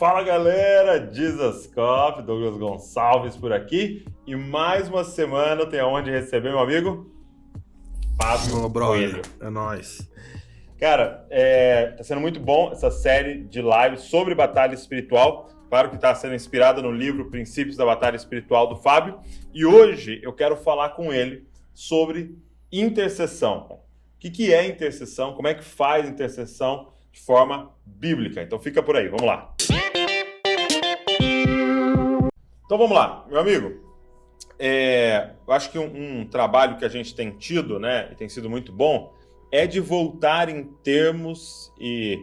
Fala galera, Jesuscope, Douglas Gonçalves por aqui e mais uma semana eu tenho onde receber meu amigo Fábio Coelho. É nóis. Cara, tá sendo muito bom essa série de lives sobre batalha espiritual. Claro que está sendo inspirada no livro Princípios da Batalha Espiritual do Fábio. E hoje eu quero falar com ele sobre intercessão. O que é intercessão? Como é que faz intercessão de forma bíblica? Então fica por aí, vamos lá. Então vamos lá, meu amigo. Eu acho que um trabalho que a gente tem tido, né, e tem sido muito bom, é de voltar em termos e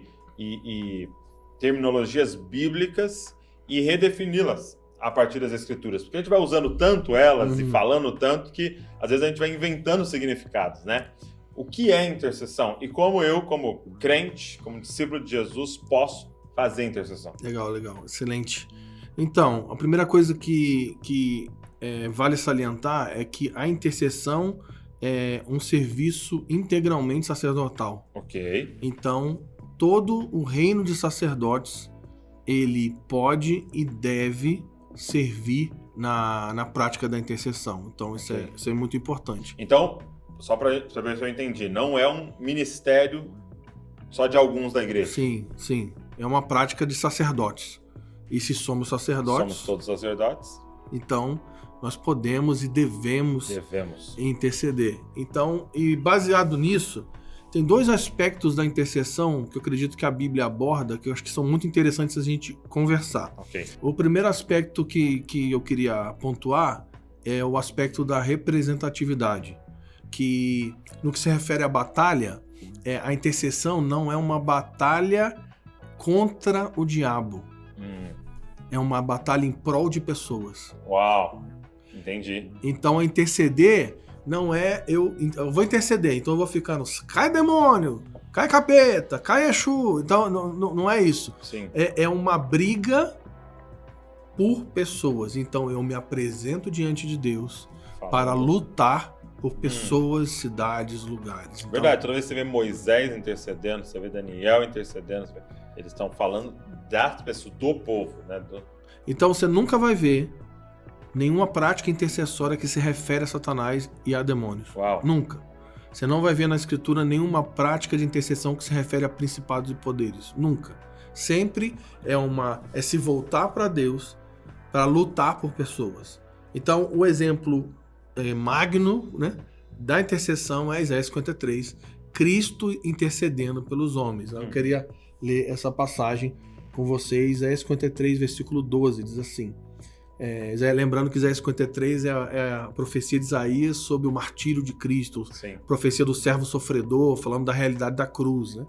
terminologias bíblicas e redefini-las a partir das escrituras. Porque a gente vai usando tanto elas e falando tanto que às vezes a gente vai inventando significados, né? O que é intercessão? E como eu, como crente, como discípulo de Jesus, posso fazer intercessão? Legal, excelente. Então, a primeira coisa que vale salientar é que a intercessão é um serviço integralmente sacerdotal. Ok. Então, todo o reino de sacerdotes, ele pode e deve servir na prática da intercessão. Então, isso é muito importante. Então, só para ver se eu entendi, não é um ministério só de alguns da igreja? Sim. É uma prática de sacerdotes. E se somos sacerdotes... Somos todos sacerdotes. Então, nós podemos e devemos interceder. Então, e baseado nisso, tem dois aspectos da intercessão que eu acredito que a Bíblia aborda, que eu acho que são muito interessantes a gente conversar. Okay. O primeiro aspecto que eu queria pontuar é o aspecto da representatividade, que no que se refere à batalha, a intercessão não é uma batalha contra o diabo. É uma batalha em prol de pessoas. Uau, entendi. Então, interceder não é eu vou interceder, então eu vou ficando, cai demônio, cai capeta, cai Exu. Então, não é isso. Sim. É uma briga por pessoas. Então, eu me apresento diante de Deus para lutar por pessoas, cidades, lugares. Então, verdade, toda vez que você vê Moisés intercedendo, você vê Daniel intercedendo, eles estão falando das pessoas, do povo, né? Então você nunca vai ver nenhuma prática intercessória que se refere a Satanás e a demônios. Uau. Nunca. Você não vai ver na escritura nenhuma prática de intercessão que se refere a principados e poderes. Nunca. Sempre é se voltar para Deus para lutar por pessoas. Então o exemplo magno, né, da intercessão é Isaías 53, Cristo intercedendo pelos homens. Eu queria ler essa passagem com vocês, Isaías 53, versículo 12, diz assim, lembrando que Isaías 53 é a profecia de Isaías sobre o martírio de Cristo, profecia do servo sofredor, falando da realidade da cruz, né?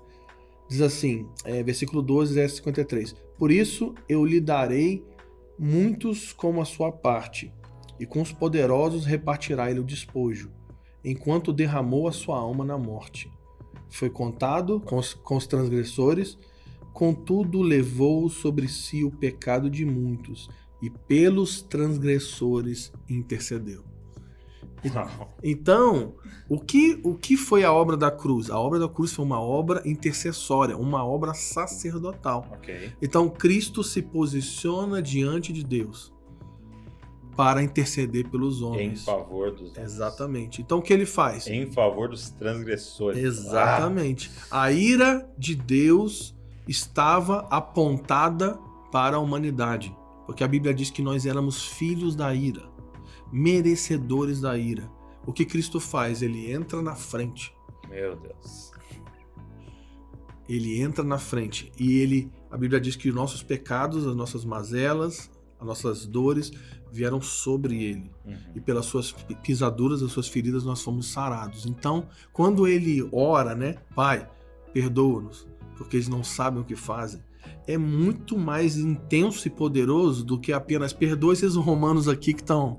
Diz assim, versículo 12, Isaías 53, por isso eu lhe darei muitos como a sua parte, e com os poderosos repartirá ele o despojo, enquanto derramou a sua alma na morte. Foi contado com os transgressores, contudo levou sobre si o pecado de muitos, e pelos transgressores intercedeu. Então, o que foi a obra da cruz? A obra da cruz foi uma obra intercessória, uma obra sacerdotal. Okay. Então, Cristo se posiciona diante de Deus para interceder pelos homens. Em favor dos homens. Exatamente. Então, o que ele faz? Em favor dos transgressores. Exatamente. A ira de Deus estava apontada para a humanidade, porque a Bíblia diz que nós éramos filhos da ira, merecedores da ira. O que Cristo faz? Ele entra na frente. Meu Deus. Ele entra na frente e a Bíblia diz que os nossos pecados, as nossas mazelas, as nossas dores vieram sobre ele. E pelas suas pisaduras, as suas feridas, nós fomos sarados. Então, quando ele ora, né? Pai, perdoa-nos, porque eles não sabem o que fazem, é muito mais intenso e poderoso do que apenas perdoa esses romanos aqui que estão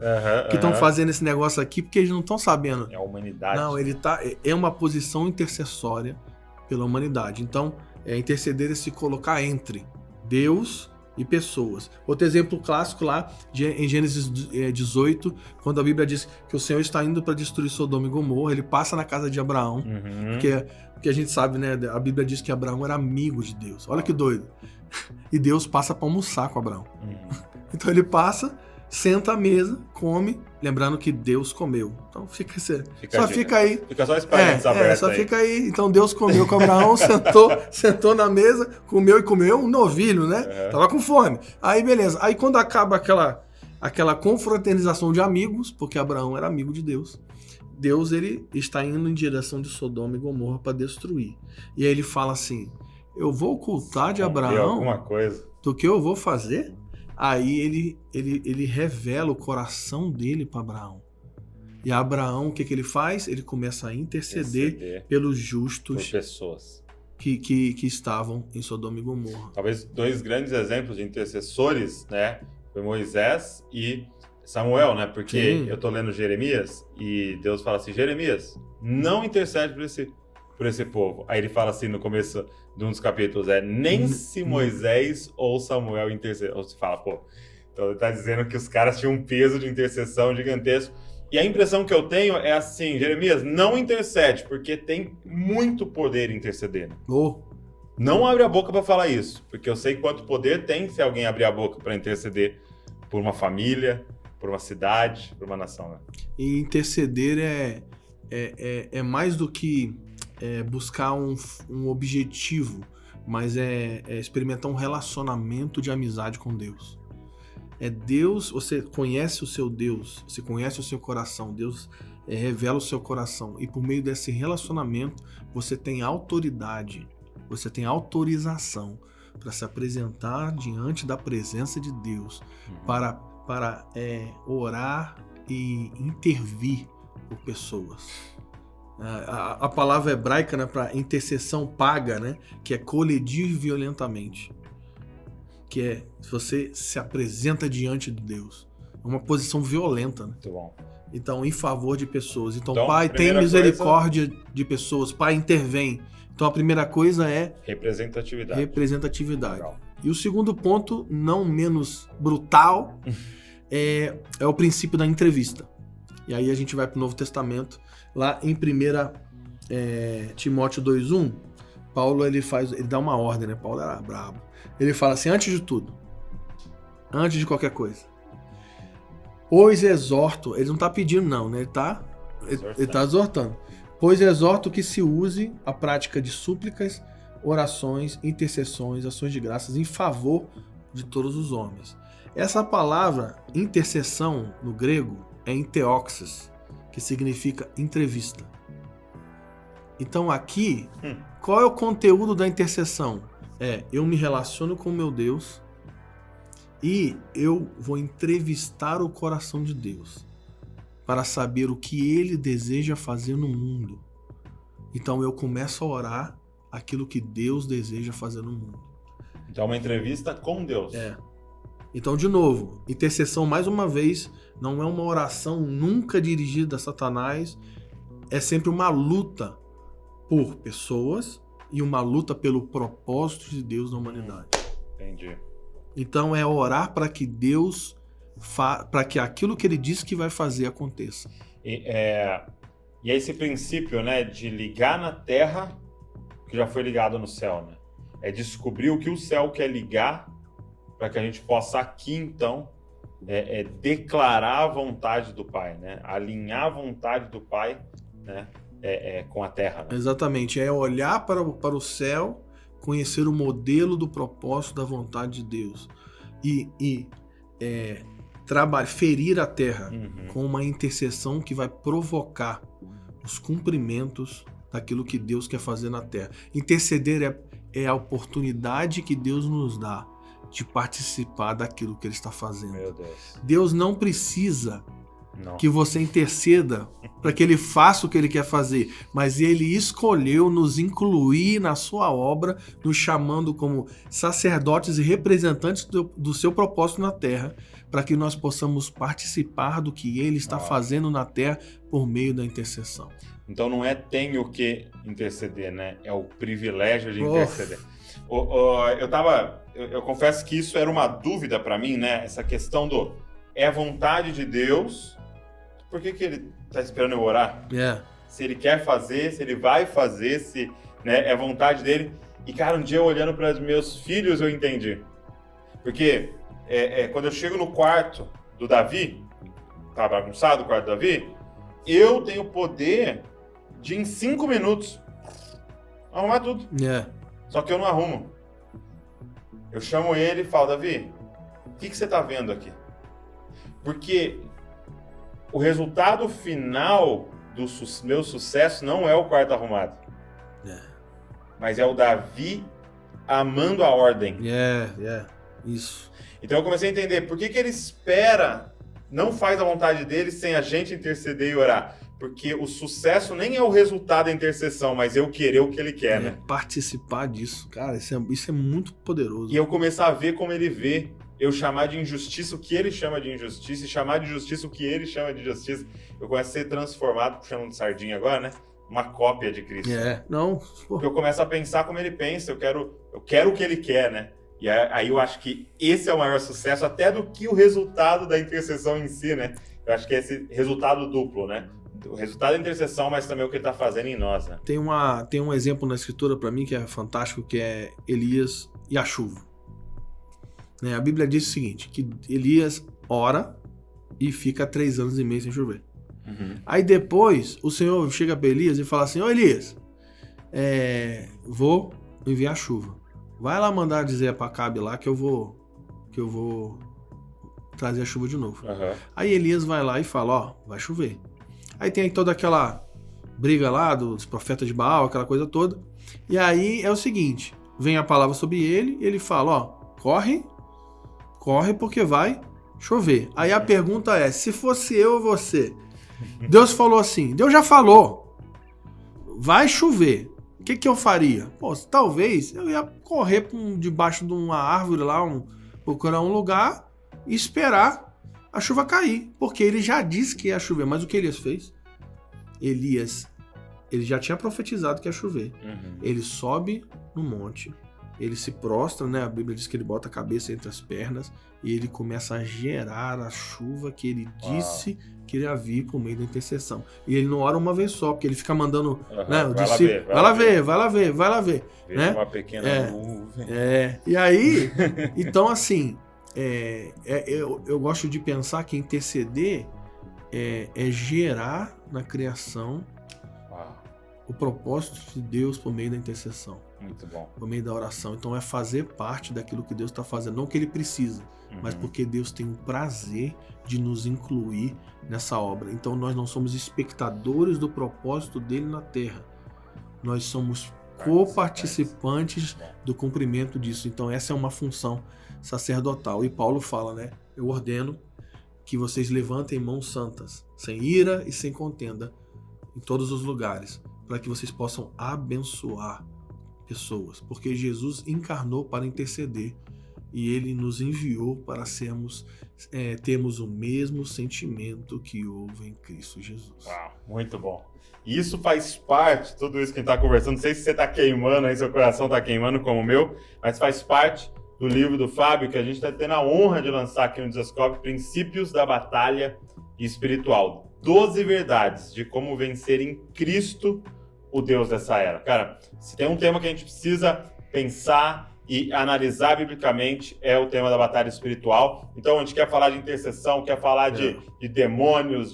fazendo esse negócio aqui, porque eles não estão sabendo. É a humanidade. Não, é uma posição intercessória pela humanidade. Então, interceder é se colocar entre Deus e pessoas. Outro exemplo clássico lá, em Gênesis 18, quando a Bíblia diz que o Senhor está indo para destruir Sodoma e Gomorra, ele passa na casa de Abraão, porque a gente sabe, né, a Bíblia diz que Abraão era amigo de Deus. Olha que doido. E Deus passa para almoçar com Abraão. Então ele passa, senta à mesa, come, lembrando que Deus comeu. Então fica aí. Fica só esperando aberto só aí. Fica aí. Então Deus comeu com Abraão, sentou na mesa, comeu um novilho, né? Tava com fome. Aí beleza. Aí quando acaba aquela confraternização de amigos, porque Abraão era amigo de Deus, ele está indo em direção de Sodoma e Gomorra para destruir. E aí ele fala assim: eu vou ocultar de Abraão alguma coisa do que eu vou fazer? Aí ele revela o coração dele para Abraão. E Abraão, o que ele faz? Ele começa a interceder pelos justos, por pessoas que estavam em Sodoma e Gomorra. Talvez 2 grandes exemplos de intercessores, né? Foi Moisés e Samuel, né? Porque eu tô lendo Jeremias e Deus fala assim: Jeremias, não intercede por esse povo. Aí ele fala assim no começo de um dos capítulos, nem se Moisés ou Samuel interceder. Ou se fala, então ele tá dizendo que os caras tinham um peso de intercessão gigantesco. E a impressão que eu tenho é assim: Jeremias, não intercede, porque tem muito poder interceder. Não abre a boca para falar isso, porque eu sei quanto poder tem se alguém abrir a boca para interceder por uma família, por uma cidade, por uma nação. Né? E interceder é mais do que buscar um objetivo, mas é experimentar um relacionamento de amizade com Deus. Deus, você conhece o seu Deus, você conhece o seu coração, Deus revela o seu coração, e por meio desse relacionamento você tem autoridade, você tem autorização para se apresentar diante da presença de Deus, para orar e intervir por pessoas. A palavra hebraica, né, para intercessão paga, né, que é colidir violentamente, que é você se apresenta diante de Deus. É uma posição violenta. Né? Muito bom. Então, em favor de pessoas. Então Pai, tem misericórdia de pessoas. Pai, intervém. Então, a primeira coisa é representatividade. Legal. E o segundo ponto, não menos brutal, é o princípio da entrevista. E aí a gente vai para o Novo Testamento. Lá em 1 Timóteo 2:1, Paulo ele dá uma ordem, né? Paulo era brabo. Ele fala assim: antes de tudo, antes de qualquer coisa, pois exorto, ele não está pedindo não, né? Ele tá exortando. Pois exorto que se use a prática de súplicas, orações, intercessões, ações de graças em favor de todos os homens. Essa palavra intercessão no grego é enteoxis, que significa entrevista. Então aqui, qual é o conteúdo da intercessão? Eu me relaciono com o meu Deus e eu vou entrevistar o coração de Deus para saber o que Ele deseja fazer no mundo. Então eu começo a orar aquilo que Deus deseja fazer no mundo. Então uma entrevista com Deus. Então, de novo, intercessão, mais uma vez, não é uma oração nunca dirigida a Satanás, é sempre uma luta por pessoas e uma luta pelo propósito de Deus na humanidade. Entendi. Então é orar para que Deus, para que aquilo que Ele disse que vai fazer aconteça. E esse princípio, né, de ligar na terra que já foi ligado no céu, né? É descobrir o que o céu quer ligar para que a gente possa aqui, então, declarar a vontade do Pai, né? Alinhar a vontade do Pai, né? Com a terra. Né? Exatamente, é olhar para o céu, conhecer o modelo do propósito da vontade de Deus e ferir a terra com uma intercessão que vai provocar os cumprimentos daquilo que Deus quer fazer na terra. Interceder é a oportunidade que Deus nos dá de participar daquilo que Ele está fazendo. Meu Deus. Deus não precisa que você interceda para que Ele faça o que Ele quer fazer, mas Ele escolheu nos incluir na sua obra, nos chamando como sacerdotes e representantes do seu propósito na terra, para que nós possamos participar do que Ele está fazendo na terra por meio da intercessão. Então não tenho que interceder, né? É o privilégio de interceder. Eu confesso que isso era uma dúvida para mim, né? Essa questão do é a vontade de Deus, por que ele tá esperando eu orar? Se ele quer fazer, se ele vai fazer, se, né, é vontade dele. E, cara, um dia eu olhando para os meus filhos, eu entendi. Porque quando eu chego no quarto do Davi, tá bagunçado o quarto do Davi, eu tenho o poder de, em 5 minutos, arrumar tudo. Só que eu não arrumo. Eu chamo ele e falo, Davi, o que você tá vendo aqui? Porque o resultado final do meu sucesso não é o quarto arrumado. Mas é o Davi amando a ordem. Isso. Então eu comecei a entender por que ele espera, não faz a vontade dele sem a gente interceder e orar. Porque o sucesso nem é o resultado da intercessão, mas eu querer o que ele quer, né? Participar disso. Cara, isso é muito poderoso. E eu começar a ver como ele vê. Eu chamar de injustiça o que ele chama de injustiça e chamar de justiça o que ele chama de justiça. Eu começo a ser transformado, puxando de sardinha agora, né? Uma cópia de Cristo. Porque eu começo a pensar como ele pensa, eu quero o que ele quer, né? E aí eu acho que esse é o maior sucesso, até do que o resultado da intercessão em si, né? Eu acho que é esse resultado duplo, né? O resultado da intercessão, mas também o que ele está fazendo em nós, né? Tem um exemplo na escritura para mim que é fantástico, que é Elias e a chuva. A Bíblia diz o seguinte, que Elias ora e fica 3 anos e meio sem chover. Aí depois o Senhor chega para Elias e fala assim, ô Elias, vou enviar chuva. Vai lá mandar dizer para Acabe lá que eu vou trazer a chuva de novo. Aí Elias vai lá e fala, vai chover. Aí tem toda aquela briga lá dos profetas de Baal, aquela coisa toda. E aí é o seguinte, vem a palavra sobre ele e ele fala, corre porque vai chover. Aí a pergunta é, se fosse eu ou você, Deus falou assim, Deus já falou, vai chover, o que eu faria? Talvez eu ia correr debaixo de uma árvore lá, procurar um lugar e esperar a chuva cair, porque ele já disse que ia chover. Mas o que Elias fez? Ele já tinha profetizado que ia chover. Ele sobe no monte, ele se prostra, né? A Bíblia diz que ele bota a cabeça entre as pernas e ele começa a gerar a chuva que ele disse que iria vir por meio da intercessão. E ele não ora uma vez só, porque ele fica mandando, né, o discípulo, vai lá ver. Né? Uma pequena nuvem. E aí, então assim, eu gosto de pensar que interceder é gerar na criação o propósito de Deus por meio da intercessão. Muito bom. Por meio da oração. Então é fazer parte daquilo que Deus está fazendo. Não que ele precisa, mas porque Deus tem o prazer de nos incluir nessa obra. Então nós não somos espectadores do propósito dele na terra. Nós somos co-participantes do cumprimento disso. Então essa é uma função sacerdotal. E Paulo fala, né? Eu ordeno que vocês levantem mãos santas, sem ira e sem contenda, em todos os lugares, para que vocês possam abençoar pessoas, porque Jesus encarnou para interceder e ele nos enviou para termos o mesmo sentimento que houve em Cristo Jesus. Muito bom. E isso faz parte, tudo isso que a gente está conversando, não sei se você está queimando aí, seu coração está queimando como o meu, mas faz parte do livro do Fábio, que a gente está tendo a honra de lançar aqui no Desascope, Princípios da Batalha Espiritual. 12 verdades de como vencer em Cristo o Deus dessa era. Cara, se tem um tema que a gente precisa pensar e analisar biblicamente, é o tema da batalha espiritual. Então a gente quer falar de intercessão, quer falar de demônios,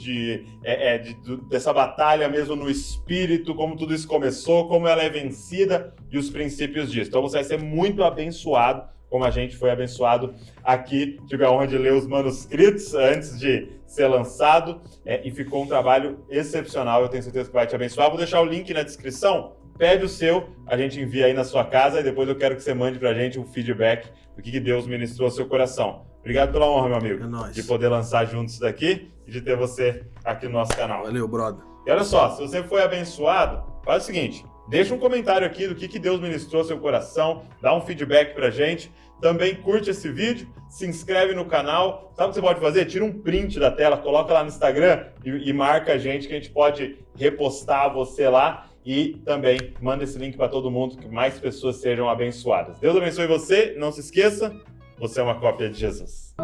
dessa batalha mesmo no espírito, como tudo isso começou, como ela é vencida e os princípios disso. Então você vai ser muito abençoado, como a gente foi abençoado aqui. Tive a honra de ler os manuscritos antes de ser lançado e ficou um trabalho excepcional. Eu tenho certeza que vai te abençoar. Vou deixar o link na descrição. Pede o seu, a gente envia aí na sua casa e depois eu quero que você mande pra gente um feedback do que Deus ministrou ao seu coração. Obrigado pela honra, meu amigo, de poder lançar juntos isso daqui e de ter você aqui no nosso canal. Valeu, brother. E olha só, se você foi abençoado, faz o seguinte, deixa um comentário aqui do que Deus ministrou ao seu coração, dá um feedback pra gente. Também curte esse vídeo, se inscreve no canal. Sabe o que você pode fazer? Tira um print da tela, coloca lá no Instagram e marca a gente, que a gente pode repostar você lá. e também manda esse link para todo mundo, que mais pessoas sejam abençoadas. Deus abençoe você, não se esqueça, você é uma cópia de Jesus.